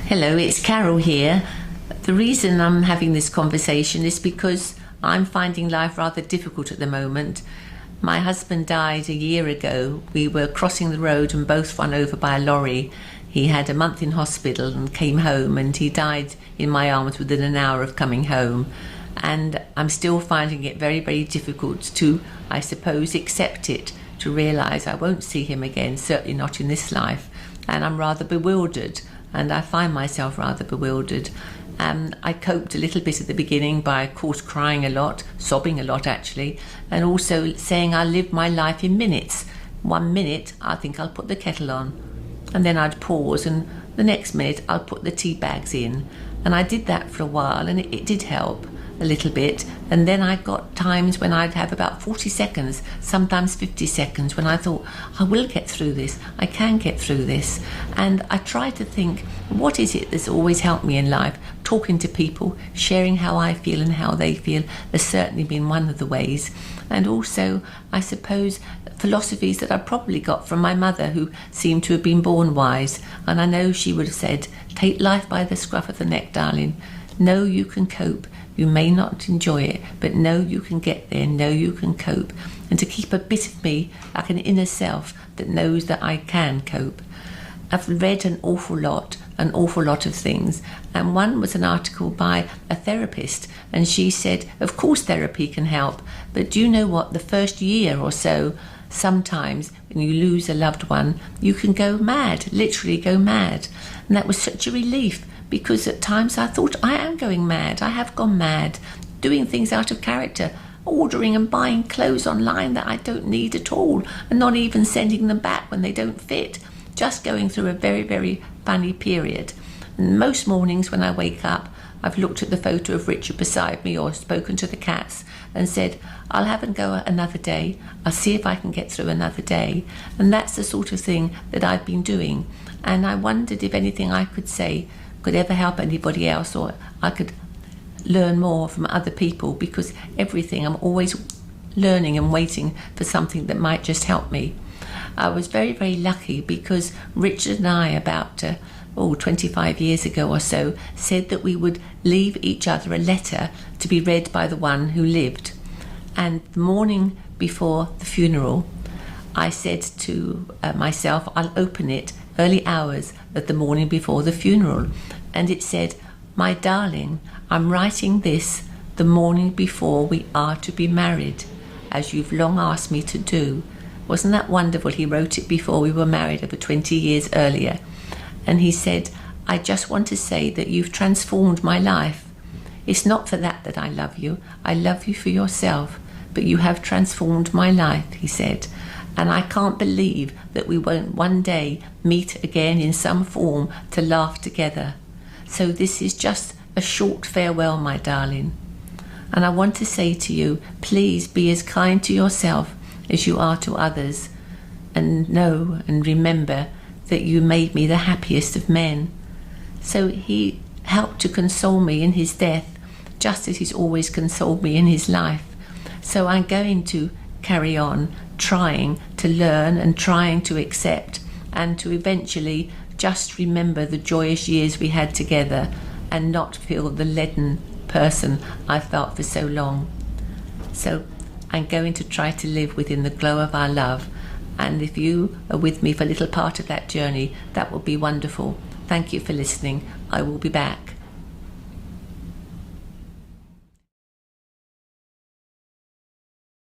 Hello, it's Carole here. The reason I'm having this conversation is because I'm finding life rather difficult at the moment. My husband died a year ago. We were crossing the road and both run over by a lorry. He had a month in hospital and came home, and he died in my arms within an hour of coming home. And I'm still finding it very, very difficult to, I suppose, accept it, to realise I won't see him again, certainly not in this life. And I'm rather bewildered, and I find myself rather bewildered. I coped a little bit at the beginning by, of course, crying a lot, sobbing a lot actually, and also saying I live my life in minutes. 1 minute, I think I'll put the kettle on, and then I'd pause, and the next minute I'll put the tea bags in. And I did that for a while, and it did help a little bit. And then I got times when I'd have about 40 seconds, sometimes 50 seconds, when I thought, I will get through this, I can get through this. And I try to think, what is it that's always helped me in life? Talking to people, sharing how I feel and how they feel has certainly been one of the ways. And also, I suppose, philosophies that I probably got from my mother, who seemed to have been born wise. And I know she would have said, take life by the scruff of the neck, darling. Know you can cope. You may not enjoy it, but know you can get there, know you can cope. And to keep a bit of me, like an inner self, that knows that I can cope. I've read an awful lot of things. And one was an article by a therapist, and she said, of course therapy can help, but do you know what? The first year or so, sometimes when you lose a loved one, you can go mad, literally go mad. And that was such a relief, because at times I thought, I am going mad, I have gone mad, doing things out of character, ordering and buying clothes online that I don't need at all, and not even sending them back when they don't fit, just going through a very, very funny period. And most mornings when I wake up, I've looked at the photo of Richard beside me, or spoken to the cats and said, I'll have and go another day, I'll see if I can get through another day. And that's the sort of thing that I've been doing. And I wondered if anything I could say could ever help anybody else, or I could learn more from other people, because everything, I'm always learning and waiting for something that might just help me. I was very, very lucky, because Richard and I, about 25 years ago or so, said that we would leave each other a letter to be read by the one who lived. And the morning before the funeral, I said to myself, I'll open it early hours of the morning before the funeral. And it said, my darling, I'm writing this the morning before we are to be married, as you've long asked me to do. Wasn't that wonderful? He wrote it before we were married, over 20 years earlier. And he said, I just want to say that you've transformed my life. It's not for that that I love you for yourself, but you have transformed my life, he said. And I can't believe that we won't one day meet again in some form to laugh together. So this is just a short farewell, my darling. And I want to say to you, please be as kind to yourself as you are to others. And know and remember that you made me the happiest of men. So he helped to console me in his death, just as he's always consoled me in his life. So I'm going to carry on trying to learn and trying to accept, and to eventually just remember the joyous years we had together, and not feel the leaden person I felt for so long. So I'm going to try to live within the glow of our love, and if you are with me for a little part of that journey, that will be wonderful. Thank you for listening. I will be back.